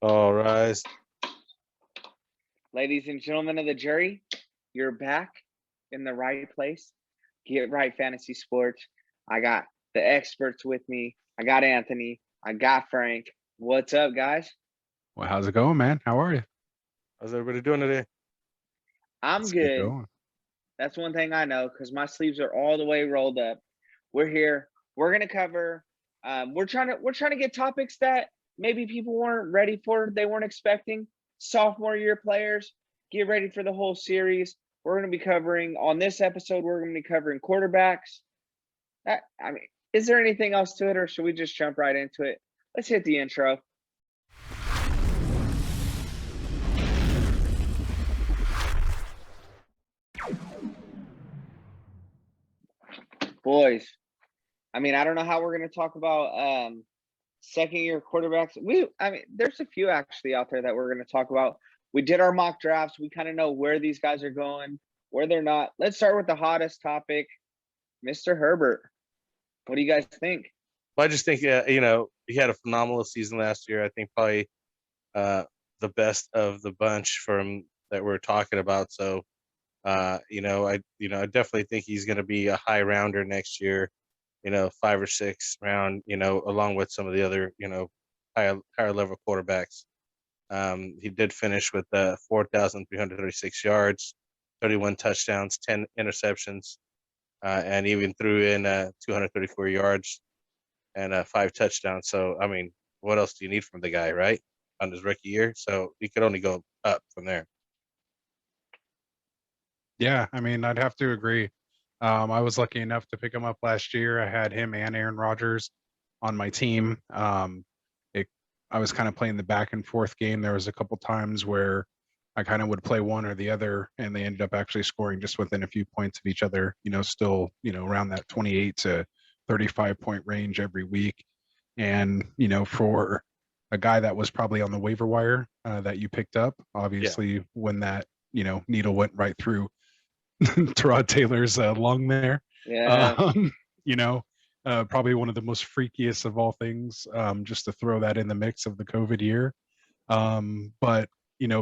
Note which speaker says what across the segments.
Speaker 1: All rise.
Speaker 2: Ladies and gentlemen of the jury, you're back in the right place. Get Right Fantasy Sports. I got the experts with me. I got Anthony. I got Frank. What's up, guys?
Speaker 3: Well, how's it going, man? How are you?
Speaker 1: How's everybody doing today?
Speaker 2: I'm
Speaker 3: Let's
Speaker 2: good.
Speaker 3: get going.
Speaker 2: That's one thing I know because my sleeves are all the way rolled up. We're here. We're gonna cover. We're trying to get topics that maybe people weren't ready for. They weren't expecting. Sophomore year players, get ready for the whole series. We're gonna be covering on this episode. We're gonna be covering quarterbacks. Is there anything else to it, or should we just jump right into it? Let's hit the intro. Boys, I don't know how we're going to talk about second-year quarterbacks. There's a few actually out there that we're going to talk about. We did our mock drafts. We kind of know where these guys are going, where they're not. Let's start with the hottest topic, Mr. Herbert. What do you guys think?
Speaker 1: Well, I just think, he had a phenomenal season last year. I think probably the best of the bunch from that we're talking about. So, I definitely think he's going to be a high rounder next year, 5 or 6 round, along with some of the other, higher level quarterbacks. He did finish with 4,336 yards, 31 touchdowns, 10 interceptions, and even threw in 234 yards and 5 touchdowns. So, what else do you need from the guy, right, on his rookie year? So he could only go up from there.
Speaker 3: Yeah, I'd have to agree. I was lucky enough to pick him up last year. I had him and Aaron Rodgers on my team. I was kind of playing the back and forth game. There was a couple times where I kind of would play one or the other, and they ended up actually scoring just within a few points of each other, still, around that 28 to 35 point range every week. And, for a guy that was probably on the waiver wire that you picked up, obviously, when that, needle went right through Tyrod Taylor's lung there.
Speaker 2: Yeah.
Speaker 3: Probably one of the most freakiest of all things, just to throw that in the mix of the COVID year. But,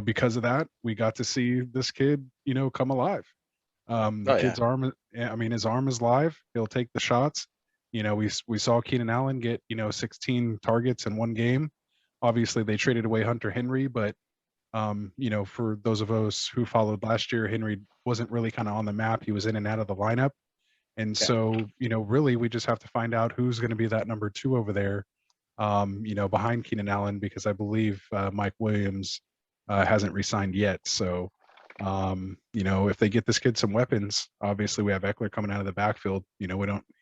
Speaker 3: because of that, we got to see this kid, come alive. Kid's arm, his arm is live. He'll take the shots. We saw Keenan Allen get, 16 targets in one game. Obviously, they traded away Hunter Henry, but for those of us who followed last year, Henry wasn't really kind of on the map. He was in and out of the lineup. And so, really, we just have to find out who's going to be that number 2 over there, behind Keenan Allen, because I believe Mike Williams hasn't re-signed yet. So, if they get this kid some weapons, obviously we have Eckler coming out of the backfield.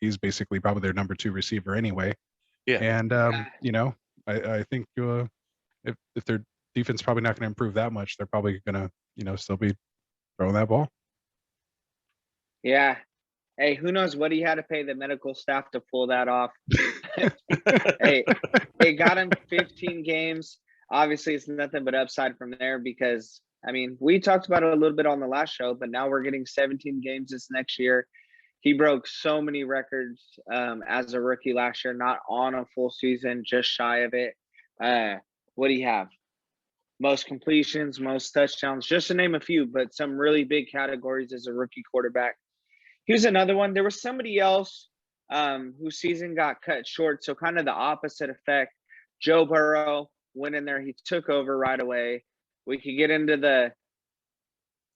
Speaker 3: He's basically probably their number 2 receiver anyway.
Speaker 1: Yeah.
Speaker 3: And, I think if their defense probably not going to improve that much, they're probably going to, still be throwing that ball.
Speaker 2: Yeah. Hey, who knows what he had to pay the medical staff to pull that off. Hey, they got him 15 games. Obviously, it's nothing but upside from there because, we talked about it a little bit on the last show, but now we're getting 17 games this next year. He broke so many records as a rookie last year, not on a full season, just shy of it. What do you have? Most completions, most touchdowns, just to name a few, but some really big categories as a rookie quarterback. Here's another one. There was somebody else whose season got cut short, so kind of the opposite effect. Joe Burrow went in there. He took over right away. We could get into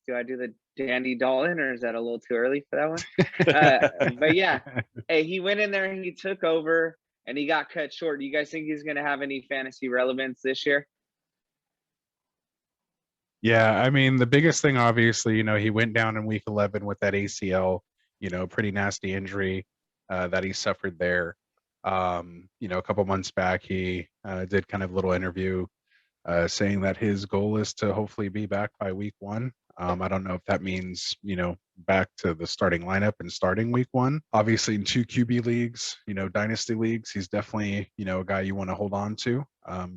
Speaker 2: do I do the Dandy Dalton, or is that a little too early for that one? But yeah, hey, he went in there and he took over, and he got cut short. Do you guys think he's going to have any fantasy relevance this year?
Speaker 3: Yeah, the biggest thing, obviously, he went down in week 11 with that ACL, pretty nasty injury that he suffered there. A couple months back, he did kind of a little interview saying that his goal is to hopefully be back by week 1. I don't know if that means, back to the starting lineup and starting week 1. Obviously, in 2 QB leagues, dynasty leagues, he's definitely, a guy you want to hold on to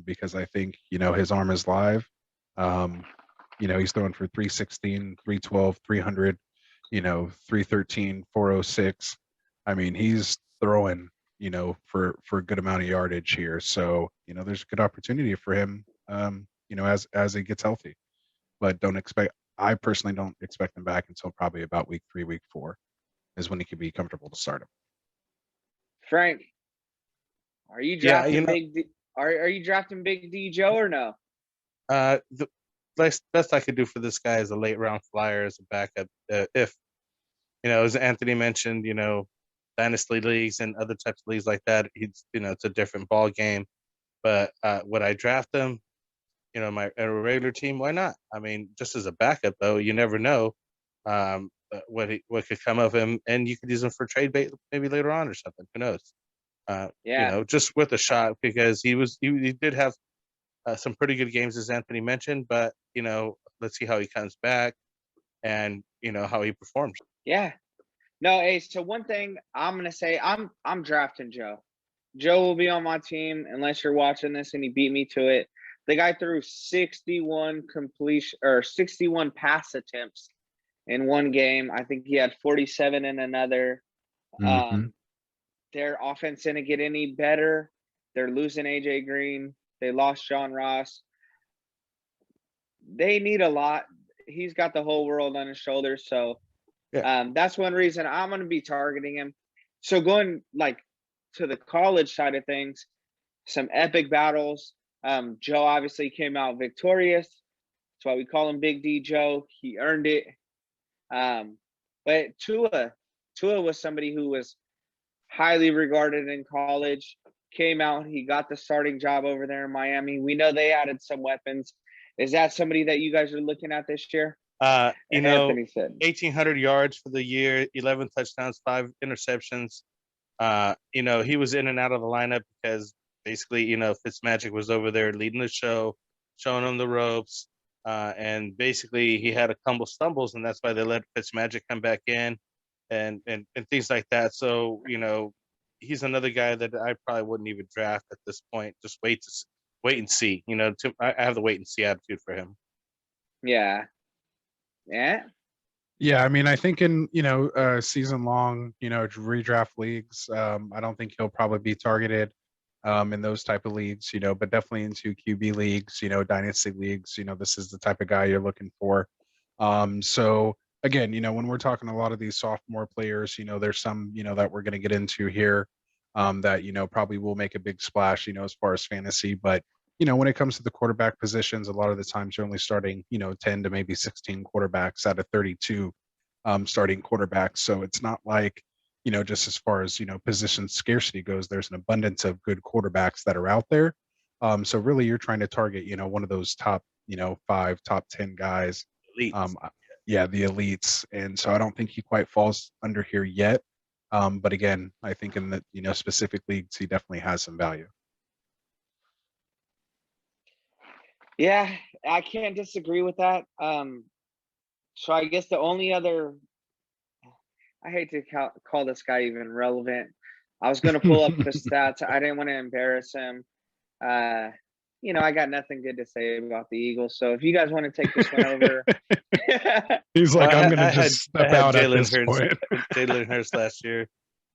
Speaker 3: because I think, his arm is live. He's throwing for 316, 312, 300, 313, 406. He's throwing, for a good amount of yardage here. So, there's a good opportunity for him as he gets healthy. But I personally don't expect him back until probably about week 3, week 4 is when he could be comfortable to start him.
Speaker 2: Frank, are you
Speaker 1: Yeah,
Speaker 2: drafting Big D? Are you drafting Big D Joe or no?
Speaker 1: The best I could do for this guy is a late round flyer as a backup. If as Anthony mentioned, dynasty leagues and other types of leagues like that, it's a different ball game. But would I draft him? My a regular team, why not? I mean, just as a backup though, you never know what could come of him, and you could use him for trade bait maybe later on or something. Who knows? Just with a shot, because he did have some pretty good games as Anthony mentioned, but let's see how he comes back and how he performs.
Speaker 2: Yeah. No, hey, so one thing I'm gonna say, I'm drafting Joe. Joe will be on my team unless you're watching this and he beat me to it. The guy threw 61 pass attempts in one game. I think he had 47 in another. Their offense didn't get any better. They're losing AJ Green. They lost John Ross. They need a lot. He's got the whole world on his shoulders. So that's one reason I'm going to be targeting him. So going to the college side of things, some epic battles. Joe obviously came out victorious. That's why we call him Big D Joe. He earned it. But Tua was somebody who was highly regarded in college. Came out, he got the starting job over there in Miami. We know they added some weapons. Is that somebody that you guys are looking at this year?
Speaker 1: Anthony said 1,800 yards for the year, 11 touchdowns, 5 interceptions. He was in and out of the lineup because basically, Fitzmagic was over there leading the show, showing him the ropes. And basically he had a couple stumbles, and that's why they let Fitzmagic come back in and things like that. So, he's another guy that I probably wouldn't even draft at this point. Just wait and see. I have the wait and see attitude for him.
Speaker 2: Yeah.
Speaker 3: Yeah, I mean, I think in season long, redraft leagues, I don't think he'll probably be targeted in those type of leagues, but definitely into QB leagues, dynasty leagues, this is the type of guy you're looking for. So again, when we're talking a lot of these sophomore players, there's some, that we're going to get into here that, probably will make a big splash, as far as fantasy. But, when it comes to the quarterback positions, a lot of the times you're only starting, 10 to maybe 16 quarterbacks out of 32 starting quarterbacks. So it's not like, just as far as, position scarcity goes, there's an abundance of good quarterbacks that are out there. So really you're trying to target, one of those top, 5, top 10 guys.
Speaker 1: Elites.
Speaker 3: The elites. And so I don't think he quite falls under here yet. But again, I think in the, specific leagues, he definitely has some value.
Speaker 2: Yeah, I can't disagree with that. So I guess the only other, I hate to call this guy even relevant. I was going to pull up the stats. I didn't want to embarrass him. I got nothing good to say about the Eagles. So if you guys want to take this one over.
Speaker 3: He's like, I'm going to just step out at this point.
Speaker 1: Jalen Hurts last year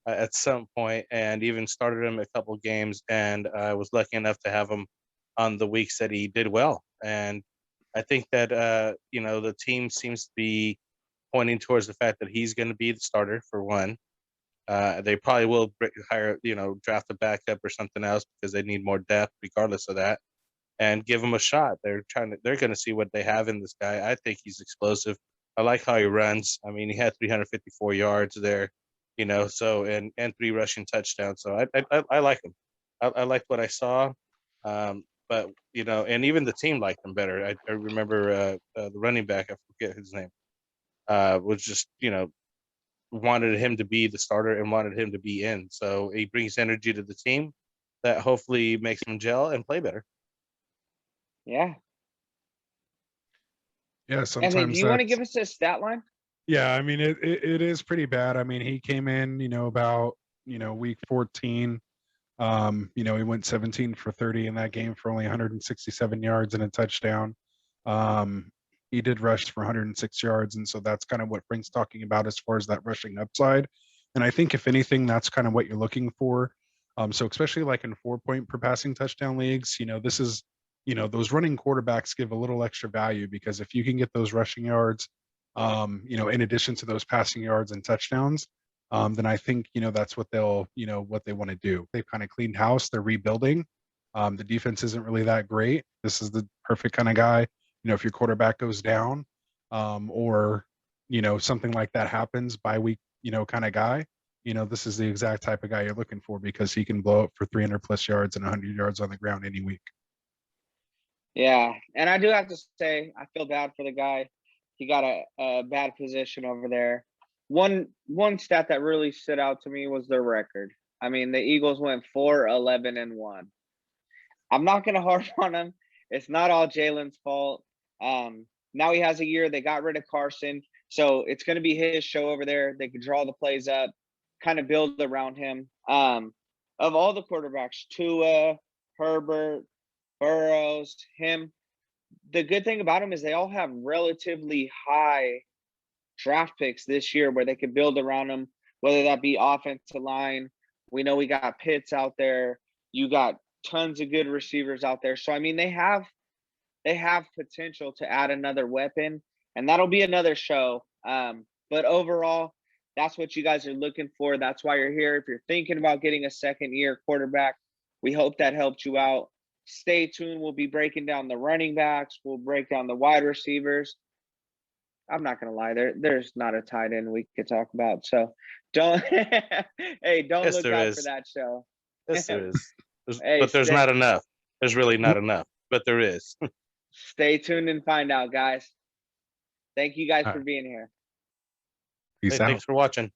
Speaker 1: at some point, and even started him a couple games, and I was lucky enough to have him on the weeks that he did well. And I think that, the team seems to be pointing towards the fact that he's going to be the starter for one. They probably will hire, draft a backup or something else because they need more depth regardless of that, and give him a shot. They're going to see what they have in this guy. I think he's explosive. I like how he runs. I mean, he had 354 yards there, so, and 3 rushing touchdowns. So I like him. I liked what I saw. But, and even the team liked him better. I remember the running back, I forget his name, was just, wanted him to be the starter and wanted him to be in. So he brings energy to the team that hopefully makes him gel and play better.
Speaker 2: Yeah.
Speaker 3: Yeah, sometimes.
Speaker 2: And do you want to give us a stat line?
Speaker 3: Yeah, I mean, it is pretty bad. I mean, he came in, about, week 14. He went 17 for 30 in that game for only 167 yards and a touchdown. He did rush for 106 yards, and so that's kind of what Frank's talking about as far as that rushing upside. And I think if anything, that's kind of what you're looking for. So especially like in 4-point per passing touchdown leagues, this is those running quarterbacks give a little extra value, because if you can get those rushing yards, in addition to those passing yards and touchdowns, then I think, that's what what they want to do. They've kind of cleaned house. They're rebuilding. The defense isn't really that great. This is the perfect kind of guy, if your quarterback goes down, or, something like that happens, bye week, kind of guy, this is the exact type of guy you're looking for, because he can blow up for 300 plus yards and 100 yards on the ground any week.
Speaker 2: Yeah, and I do have to say, I feel bad for the guy. He got a bad position over there. One stat that really stood out to me was their record. I mean, the Eagles went 4-11-1. I'm not going to harp on him. It's not all Jalen's fault. Now he has a year. They got rid of Carson, so it's going to be his show over there. They can draw the plays up, kind of build around him. Of all the quarterbacks, Tua, Herbert, Burrows, him, the good thing about him is they all have relatively high draft picks this year where they could build around them, whether that be offensive line. We know we got Pitts out there. You got tons of good receivers out there. So, I mean, they have potential to add another weapon, and that'll be another show. But overall, that's what you guys are looking for. That's why you're here. If you're thinking about getting a second-year quarterback, we hope that helped you out. Stay tuned. We'll be breaking down the running backs. We'll break down the wide receivers. I'm not gonna lie, there's not a tight end we could talk about. So don't don't
Speaker 1: Yes,
Speaker 2: look
Speaker 1: there
Speaker 2: out
Speaker 1: is.
Speaker 2: for that show.
Speaker 1: Yes, there is.
Speaker 2: Hey,
Speaker 1: But there's not enough. There's really not enough, but there is.
Speaker 2: Stay tuned and find out, guys. Thank you guys for being here.
Speaker 3: Peace
Speaker 1: Hey,
Speaker 3: out.
Speaker 1: thanks for watching.